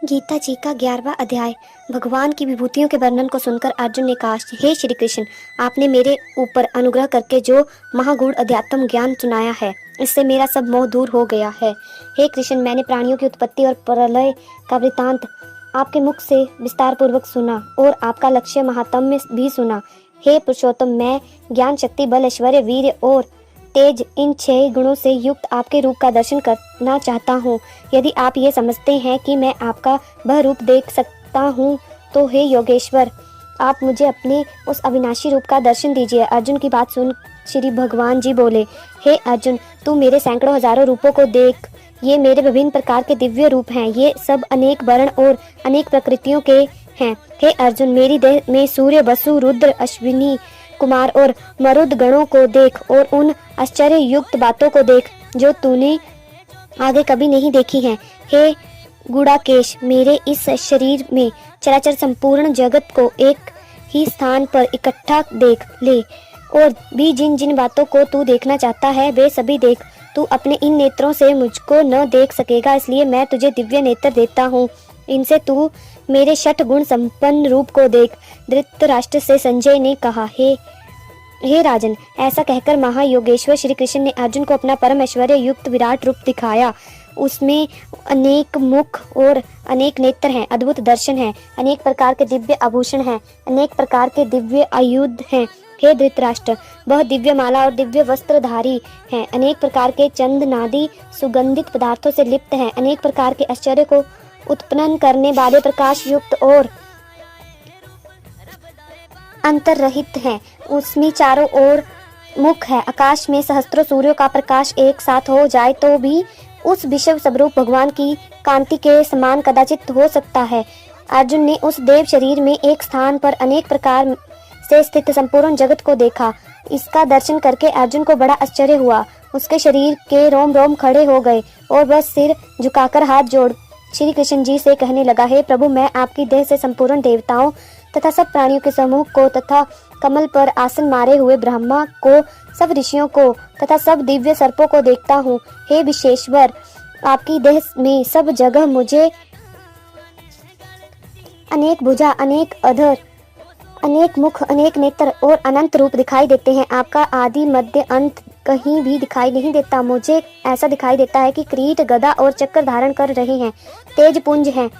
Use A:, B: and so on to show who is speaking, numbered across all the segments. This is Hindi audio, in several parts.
A: गीता जी का 11वां अध्याय। भगवान की विभूतियों के वर्णन को सुनकर अर्जुन ने कहा, हे श्री कृष्ण, आपने मेरे ऊपर अनुग्रह करके जो महागूढ़ अध्यात्म ज्ञान सुनाया है, इससे मेरा सब मोह दूर हो गया है। हे कृष्ण, मैंने प्राणियों की उत्पत्ति और प्रलय का वृतांत आपके मुख से विस्तार पूर्वक सुना और आपका लक्ष्य महात्म्य भी सुना। हे पुरुषोत्तम, मैं ज्ञान, शक्ति, बल, ऐश्वर्य, वीर्य और तेज, इन 6 गुणों से युक्त आपके रूप का दर्शन करना चाहता हूँ। यदि आप ये समझते हैं कि मैं आपका वह रूप देख सकता हूँ, तो हे योगेश्वर, आप मुझे अपने उस अविनाशी रूप का दर्शन दीजिए। अर्जुन की बात सुन श्री भगवान जी बोले, हे अर्जुन, तू मेरे सैकड़ों हजारों रूपों को देख। ये मेरे विभिन्न प्रकार के दिव्य रूप हैं। ये सब अनेक वर्ण और अनेक प्रकृतियों के हैं। हे अर्जुन, मेरी देह में सूर्य, वसु, रुद्र, अश्विनी कुमार और मरुद गणों को देख और उन आश्चर्य युक्त बातों को देख जो तूने आगे कभी नहीं देखी हैं। हे गुड़ाकेश, मेरे इस शरीर में चराचर संपूर्ण जगत को एक ही स्थान पर इकट्ठा देख ले और भी जिन जिन बातों को तू देखना चाहता है वे सभी देख। तू अपने इन नेत्रों से मुझको न देख सकेगा, इसलिए मैं तुझे दिव्य नेत्र देता हूँ। इनसे तू मेरे 6 गुण संपन्न रूप को देख। धृतराष्ट्र से संजय ने कहा, हे राजन, ऐसा कहकर महायोगेश्वर श्री कृष्ण ने अर्जुन को अपना परम ऐश्वर्य युक्त विराट रूप दिखाया। उसमें अनेक मुख और अनेक नेत्र हैं, अद्भुत दर्शन हैं, अनेक प्रकार के दिव्य आभूषण हैं, अनेक प्रकार के दिव्य आयुध हैं। हे धृतराष्ट्र, वह दिव्य माला और दिव्य वस्त्रधारी हैं, अनेक प्रकार के चंदनादि सुगंधित पदार्थों से लिप्त हैं, अनेक प्रकार के आश्चर्य को उत्पन्न करने वाले प्रकाश युक्त और अंतर रहित हैं। उसमें चारों ओर मुख है। आकाश में सहस्त्रों सूर्यों का प्रकाश एक साथ हो जाए तो भी उस विश्व स्वरूप भगवान की कांति के समान कदाचित हो सकता है। अर्जुन ने उस देव शरीर में एक स्थान पर अनेक प्रकार से स्थित संपूर्ण जगत को देखा। इसका दर्शन करके अर्जुन को बड़ा आश्चर्य हुआ। उसके शरीर के रोम रोम खड़े हो गए और वह सिर झुकाकर हाथ जोड़ श्री कृष्ण जी से कहने लगा, हे प्रभु, मैं आपकी देह से संपूर्ण देवताओं तथा सब प्राणियों के समूह को तथा कमल पर आसन मारे हुए ब्रह्मा को, सब ऋषियों को तथा सब दिव्य सर्पों को देखता हूँ। हे विशेश्वर, आपकी देह में सब जगह मुझे अनेक भुजा, अनेक अधर, अनेक मुख, अनेक नेत्र और अनंत रूप दिखाई देते हैं। आपका आदि मध्य अंत कहीं भी दिखाई नहीं देता। मुझे ऐसा दिखाई देता है कि किरीट, गदा और चक्र धारण कर रहे हैं, तेज पुंज हैं,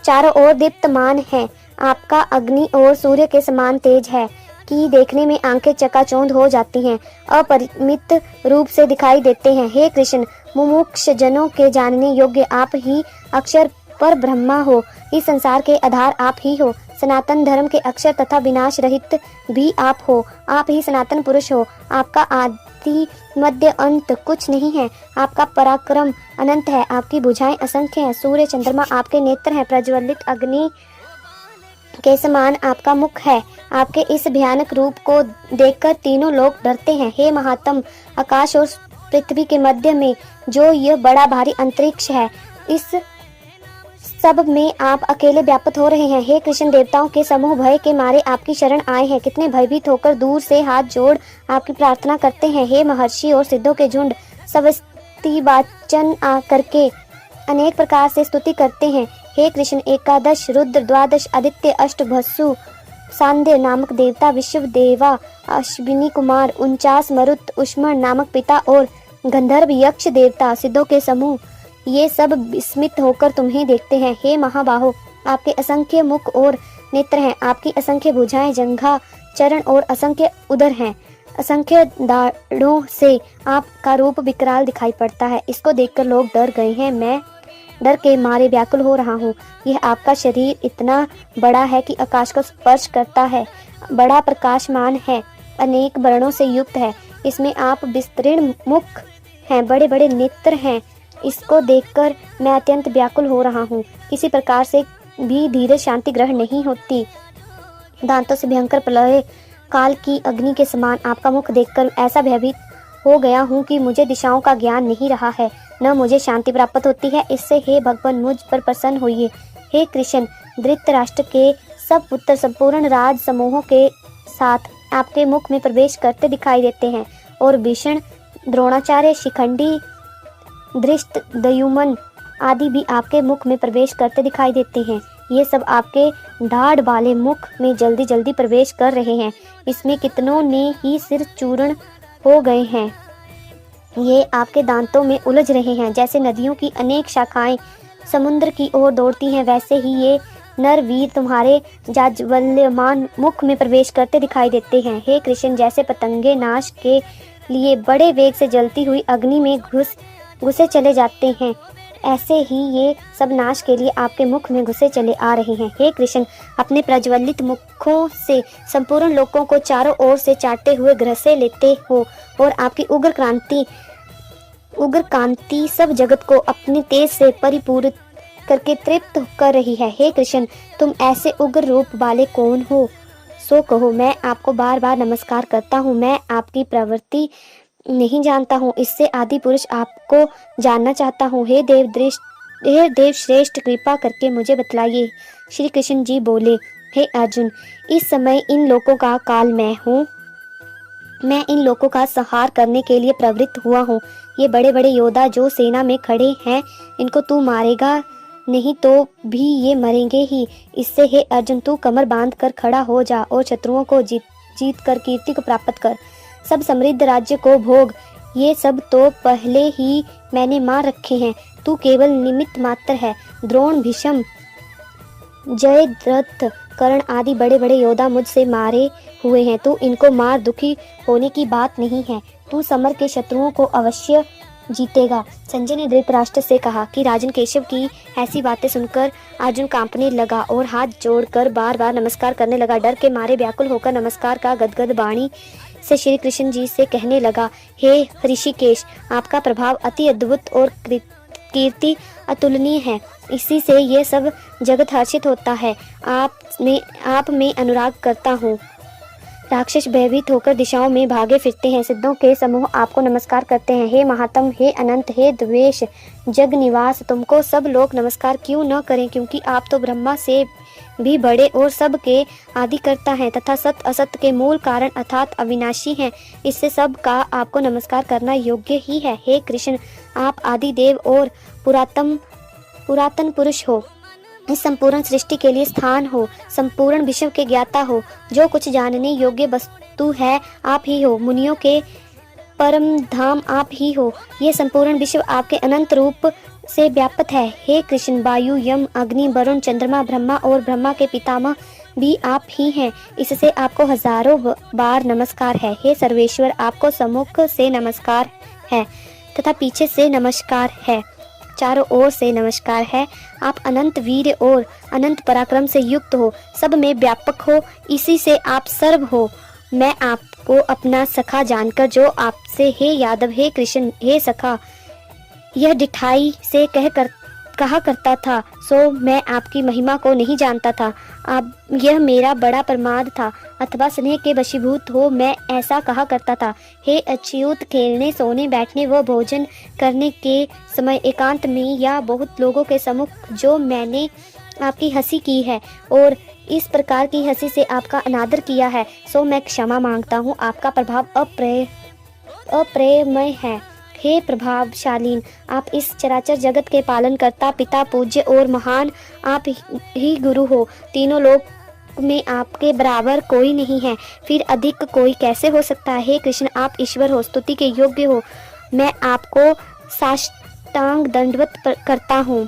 A: चारों ओर दीप्तमान हैं। आपका अग्नि और सूर्य के समान तेज है कि देखने में आंखें चकाचौंध हो जाती हैं, अपरिमित रूप से दिखाई देते हैं। हे कृष्ण, मुमुक्ष जनों के जानने योग्य आप ही अक्षर पर ब्रह्मा हो। इस संसार के आधार आप ही हो। सनातन धर्म के अक्षर तथा विनाश रहित भी आप हो। आप ही सनातन पुरुष हो। आपका आदि मध्य अंत कुछ नहीं है। आपका पराक्रम अनंत है। आपकी भुजाएं असंख्य हैं। सूर्य, चंद्रमा आपके नेत्र हैं। प्रज्वलित अग्नि के समान आपका मुख है। आपके इस भयानक रूप को देखकर तीनों लोग डरते हैं। हे महात्म, आकाश और पृथ्वी के मध्य में जो यह बड़ा भारी अंतरिक्ष है, इस सब में आप अकेले व्याप्त हो रहे हैं। हे कृष्ण, देवताओं के समूह भय के मारे आपकी शरण आए हैं। कितने भयभीत होकर दूर से हाथ जोड़ आपकी प्रार्थना करते हैं। हे महर्षि और सिद्धों के झुंड सवस्तिवाचन करके अनेक प्रकार से स्तुति करते हैं। हे कृष्ण, एकादश रुद्र, द्वादश आदित्य, अष्टभस्सु सांध्य नामक देवता, विश्व देवा, अश्विनी कुमार, 49 मरुत, उष्मण नामक पिता और गंधर्व यक्ष देवता, सिद्धों के समूह, ये सब विस्मित होकर तुम्हें देखते हैं। हे महाबाहो, आपके असंख्य मुख और नेत्र हैं। आपकी असंख्य भुजाएं, जंघा, चरण और असंख्य उदर हैं। असंख्य दाढ़ों से आपका रूप विकराल दिखाई पड़ता है। इसको देखकर लोग डर गए हैं। मैं डर के मारे व्याकुल हो रहा हूँ। यह आपका शरीर इतना बड़ा है कि आकाश को स्पर्श करता है, बड़ा प्रकाशमान है, अनेक वर्णों से युक्त है। इसमें आप विस्तीर्ण मुख हैं, बड़े बड़े नेत्र हैं। इसको देखकर मैं अत्यंत व्याकुल हो रहा हूँ। किसी प्रकार से भी धीरज शांति ग्रहण नहीं होती। दांतों से भयंकर प्रलय काल की अग्नि के समान आपका मुख देखकर ऐसा भयभीत हो गया हूँ कि मुझे दिशाओं का ज्ञान नहीं रहा है, न मुझे शांति प्राप्त होती है। इससे हे भगवान, मुझ पर प्रसन्न होइए। हे कृष्ण, धृतराष्ट्र के सब पुत्र संपूर्ण राज समूहों के साथ आपके मुख में प्रवेश करते दिखाई देते हैं और भीषण, द्रोणाचार्य, शिखंडी, धृष्ट, दयुमन, आदि भी आपके मुख में प्रवेश करते दिखाई देते हैं। ये सब आपके ढाढ़ वाले मुख में जल्दी जल्दी प्रवेश कर रहे हैं। इसमें कितनों ने ही सिर चूर्ण हो गए हैं। ये आपके दांतों में उलझ रहे हैं। जैसे नदियों की अनेक शाखाएं समुद्र की ओर दौड़ती हैं, वैसे ही ये नर वीर तुम्हारे जाज्वल्यमान मुख में प्रवेश करते दिखाई देते हैं। हे कृष्ण, जैसे पतंगे नाश के लिए बड़े वेग से जलती हुई अग्नि में घुसे चले जाते हैं, ऐसे ही ये सब नाश के लिए आपके मुख में घुसे चले आ रहे हैं। हे कृष्ण, अपने प्रज्वलित मुखों से संपूर्ण लोकों को चारों ओर से चाटते हुए ग्रसे लेते हो और आपकी उग्र कांति सब जगत को अपने तेज से परिपूरित करके तृप्त कर रही है। हे कृष्ण, तुम ऐसे उग्र रूप वाले कौन हो, सो कहो। मैं आपको बार बार नमस्कार करता हूँ। मैं आपकी प्रवृत्ति नहीं जानता हूँ, इससे आदि पुरुष आपको जानना चाहता हूँ। हे देव श्रेष्ठ, कृपा करके मुझे बतलाइए। श्री कृष्ण जी बोले, हे अर्जुन, इस समय इन लोगों का काल मैं हूँ। मैं इन लोगों का संहार करने के लिए प्रवृत्त हुआ हूँ। ये बड़े बड़े योद्धा जो सेना में खड़े हैं, इनको तू मारेगा नहीं तो भी ये मरेंगे ही। इससे हे अर्जुन, तू कमर बांध कर खड़ा हो जा और शत्रुओं को जीत कर कीर्ति को प्राप्त कर। सब समृद्ध राज्य को भोग। ये सब तो पहले ही मैंने मार रखे हैं। तू केवल निमित्त मात्र है। द्रोण, भीष्म, जयद्रथ, कर्ण आदि बड़े बड़े योद्धा मुझसे मारे हुए हैं। तू इनको मार दुखी होने की बात नहीं है। तू समर के शत्रुओं को अवश्य जीतेगा। संजय ने धृतराष्ट्र से कहा कि राजन केशव की ऐसी बातें सुनकर अर्जुन कांपने लगा और हाथ जोड़कर बार बार नमस्कार करने लगा। डर के मारे व्याकुल होकर नमस्कार का गदगद वाणी से श्री कृष्ण जी से कहने लगा, हे ऋषिकेश, आपका प्रभाव अति अद्भुत और कीर्ति अतुलनीय है। इसी से ये सब जगत हर्षित होता है। आप में अनुराग करता हूँ। राक्षस भयभीत होकर दिशाओं में भागे फिरते हैं। सिद्धों के समूह आपको नमस्कार करते हैं। हे महात्म, हे अनंत, हे द्वेष जग निवास, तुमको सब लोग नमस्कार क्यों न करें, क्योंकि आप तो ब्रह्मा से भी बड़े और सब के आदि करता है तथा सत असत के मूल कारण अर्थात अविनाशी हैं। इससे सब का आपको नमस्कार करना योग्य ही है। हे कृष्ण, आप आदि देव और पुरातन पुरुष हो। इस संपूर्ण सृष्टि के लिए स्थान हो, संपूर्ण विश्व के ज्ञाता हो। जो कुछ जानने योग्य वस्तु है आप ही हो। मुनियों के परम धाम आप ही हो। ये संपूर्ण विश्व आपके अनंत रूप से व्याप्त है। हे कृष्ण, वायु, यम, अग्नि, वरुण, चंद्रमा, ब्रह्मा और ब्रह्मा के पितामह भी आप ही हैं। इससे आपको हजारों बार नमस्कार है। हे सर्वेश्वर, आपको सम्मुख से नमस्कार है तथा पीछे से नमस्कार है, चारों ओर से नमस्कार है। आप अनंत वीर और अनंत पराक्रम से युक्त हो, सब में व्यापक हो, इसी से आप सर्व हो। मैं आपको अपना सखा जानकर जो आपसे हे यादव, हे कृष्ण, हे सखा यह डिठाई से कहा करता था, सो मैं आपकी महिमा को नहीं जानता था। अब यह मेरा बड़ा प्रमाद था, अथवा स्नेह के वशीभूत हो मैं ऐसा कहा करता था। हे अच्युत, खेलने, सोने, बैठने व भोजन करने के समय एकांत में या बहुत लोगों के सम्मुख जो मैंने आपकी हंसी की है और इस प्रकार की हंसी से आपका अनादर किया है, सो मैं क्षमा मांगता हूँ। आपका प्रभाव अप्रेमय है। हे प्रभावशालीन, आप इस चराचर जगत के पालन करता, पिता, पूज्य और महान आप ही गुरु हो। तीनों लोक में आपके बराबर कोई नहीं है, फिर अधिक कोई कैसे हो सकता है। हे कृष्ण, आप ईश्वर हो, स्तुति के योग्य हो। मैं आपको साष्टांग दंडवत करता हूँ,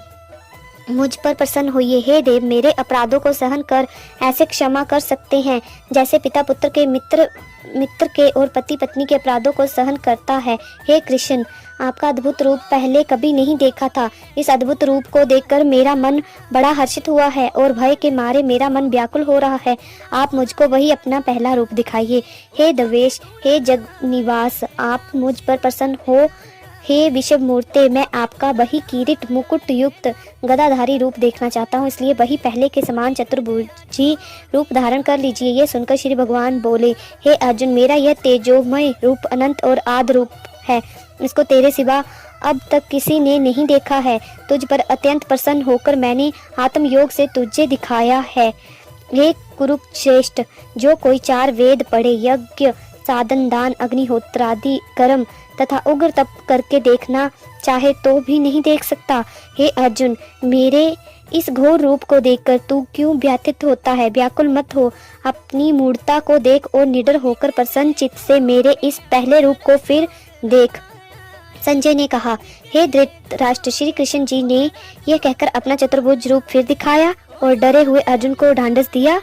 A: मुझ पर प्रसन्न होइए। हे देव, मेरे अपराधों को सहन कर ऐसे क्षमा कर सकते हैं जैसे पिता पुत्र के, मित्र के और पति पत्नी के अपराधों को सहन करता है। हे कृष्ण, आपका अद्भुत रूप पहले कभी नहीं देखा था। इस अद्भुत रूप को देखकर मेरा मन बड़ा हर्षित हुआ है और भय के मारे मेरा मन व्याकुल हो रहा है। आप मुझको वही अपना पहला रूप दिखाइए। हे देवेश, हे जग निवास, आप मुझ पर प्रसन्न हो। हे विषव मूर्ते, मैं आपका वही किरीट मुकुट युक्त गदाधारी रूप देखना चाहता हूँ, इसलिए वही पहले के समान चतुर्भुजी रूप धारण कर लीजिए। ये सुनकर श्री भगवान बोले, हे अर्जुन, मेरा यह तेजोमय रूप अनंत और आदि रूप है। इसको तेरे सिवा अब तक किसी ने नहीं देखा है। तुझ पर अत्यंत प्रसन्न होकर मैंने आत्मयोग से तुझे दिखाया है। हे कुरुश्रेष्ठ, जो कोई 4 वेद पढ़े, यज्ञ, साधन, दान, अग्निहोत्रादि कर्म तथा उग्र तप करके देखना चाहे तो भी नहीं देख सकता। हे अर्जुन, मेरे इस घोर रूप को देखकर तू क्यों व्यथित होता है? व्याकुल मत हो, अपनी मूर्ता को देख और निडर होकर प्रसन्न चित्त से मेरे इस पहले रूप को फिर देख। संजय ने कहा, हे धृतराष्ट्र, श्री कृष्ण जी ने यह कहकर अपना चतुर्भुज रूप फिर दिखाया और डरे हुए अर्जुन को ढांढस दिया।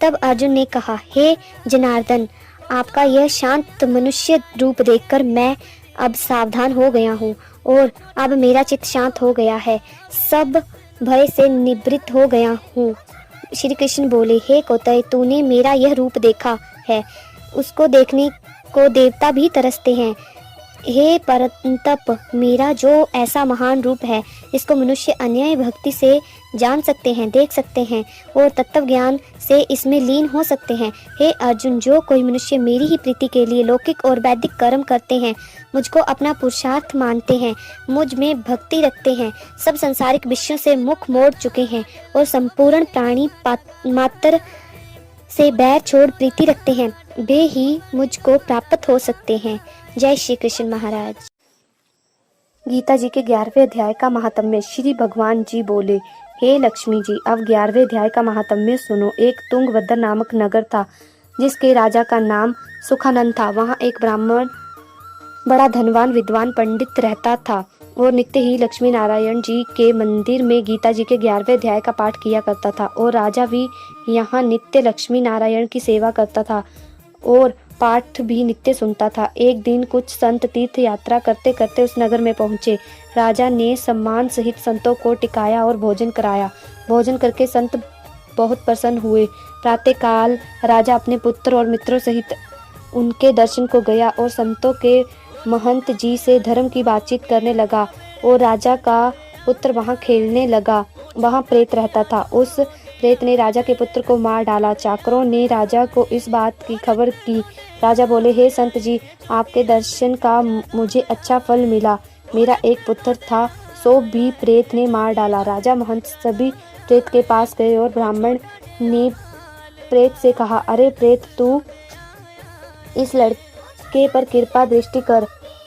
A: तब अर्जुन ने कहा, हे जनार्दन, आपका यह शांत मनुष्य रूप देखकर मैं अब सावधान हो गया हूँ और अब मेरा चित्त शांत हो गया है, सब भय से निवृत्त हो गया हूँ। श्री कृष्ण बोले, हे कोतय, तूने मेरा यह रूप देखा है, उसको देखने को देवता भी तरसते हैं। हे परंतप, मेरा जो ऐसा महान रूप है, इसको मनुष्य अन्याय भक्ति से जान सकते हैं, देख सकते हैं और तत्व ज्ञान से इसमें लीन हो सकते हैं। हे अर्जुन, जो कोई मनुष्य मेरी ही प्रीति के लिए लौकिक और वैदिक कर्म करते हैं, मुझको अपना पुरुषार्थ मानते हैं, मुझ में भक्ति रखते हैं, सब संसारिक विषयों से मुख मोड़ चुके हैं और संपूर्ण प्राणी मात्र से बैर छोड़ प्रीति रखते हैं, वे ही मुझको प्राप्त हो सकते हैं। जय श्री कृष्ण महाराज। गीता जी के 11वें अध्याय का महात्म्य। श्री भगवान जी बोले, हे लक्ष्मी जी, अब 11वें अध्याय का महात्म्य सुनो। एक तुंगभद्र नामक नगर था, जिसके राजा का नाम सुखानंद था। वहाँ एक ब्राह्मण बड़ा धनवान विद्वान पंडित रहता था और नित्य ही लक्ष्मी नारायण जी के मंदिर में गीता जी के 11वें अध्याय का पाठ किया करता था और राजा भी यहाँ नित्य लक्ष्मी नारायण की सेवा करता था और पाठ भी नित्य सुनता था। एक दिन कुछ संत तीर्थ यात्रा करते करते उस नगर में पहुँचे। राजा ने सम्मान सहित संतों को टिकाया और भोजन कराया। भोजन करके संत बहुत प्रसन्न हुए। प्रातःकाल राजा अपने पुत्र और मित्रों सहित उनके दर्शन को गया और संतों के महंत जी से धर्म की बातचीत करने लगा और राजा का पुत्र वहाँ खेलने लगा। वहाँ प्रेत रहता था। उस प्रेत ने राजा के पुत्र को मार डाला। चाकरों ने राजा को इस बात की खबर की। राजा बोले, हे संत जी, आपके दर्शन का मुझे अच्छा फल मिला। मेरा एक पुत्र था, सो भी प्रेत ने मार डाला। राजा महंत सभी प्रेत के पास गए और ब्राह्मण ने प्रेत से कहा, अरे प्रेत, तू इस लड़के पर कृपा दृष्टि कर,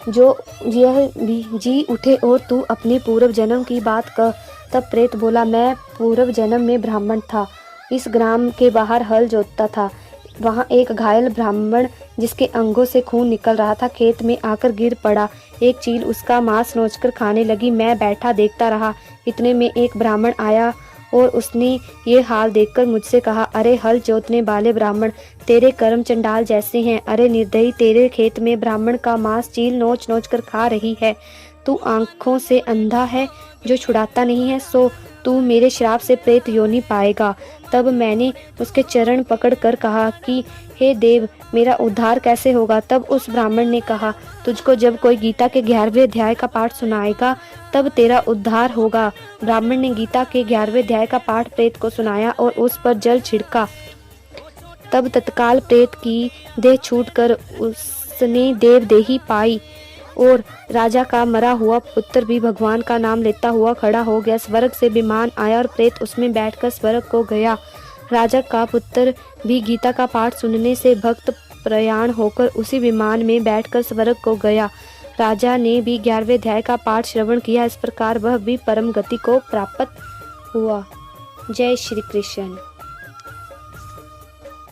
A: जो यह भी जी उठे और तू अपने पूर्व जन्म की बात कह। तब प्रेत बोला, मैं पूर्व जन्म में ब्राह्मण था, इस ग्राम के बाहर हल जोतता था। वहाँ एक घायल ब्राह्मण जिसके अंगों से खून निकल रहा था खेत में आकर गिर पड़ा। एक चील उसका मांस नोचकर खाने लगी। मैं बैठा देखता रहा। इतने में एक ब्राह्मण आया और उसने ये हाल देखकर मुझसे कहा, अरे हल जोतने वाले ब्राह्मण, तेरे कर्म चंडाल जैसे हैं। अरे निर्दयी, तेरे खेत में ब्राह्मण का मांस चील नोच नोच कर खा रही है। तू आंखों से अंधा है जो छुड़ाता नहीं है, सो तू मेरे श्राप से प्रेत योनि पाएगा। तब मैंने उसके चरण पकड़ कर कहा कि हे देव, मेरा उद्धार कैसे होगा? तब उस ब्राह्मण ने कहा, तुझको जब कोई गीता के 11वें अध्याय का पाठ सुनाएगा तब तेरा उद्धार होगा। ब्राह्मण ने गीता के 11वें अध्याय का पाठ प्रेत को सुनाया और उस पर जल छिड़का। तब तत्काल प्रेत की देह छूटकर उसने देवदेही पाई और राजा का मरा हुआ पुत्र भी भगवान का नाम लेता हुआ खड़ा हो गया। स्वर्ग से विमान आया और प्रेत उसमें बैठकर स्वर्ग को गया। राजा का पुत्र भी गीता का पाठ सुनने से भक्त प्रयाण होकर उसी विमान में बैठकर स्वर्ग को गया। राजा ने भी 11वें अध्याय का पाठ श्रवण किया। इस प्रकार वह भी परम गति को प्राप्त हुआ। जय श्री कृष्ण।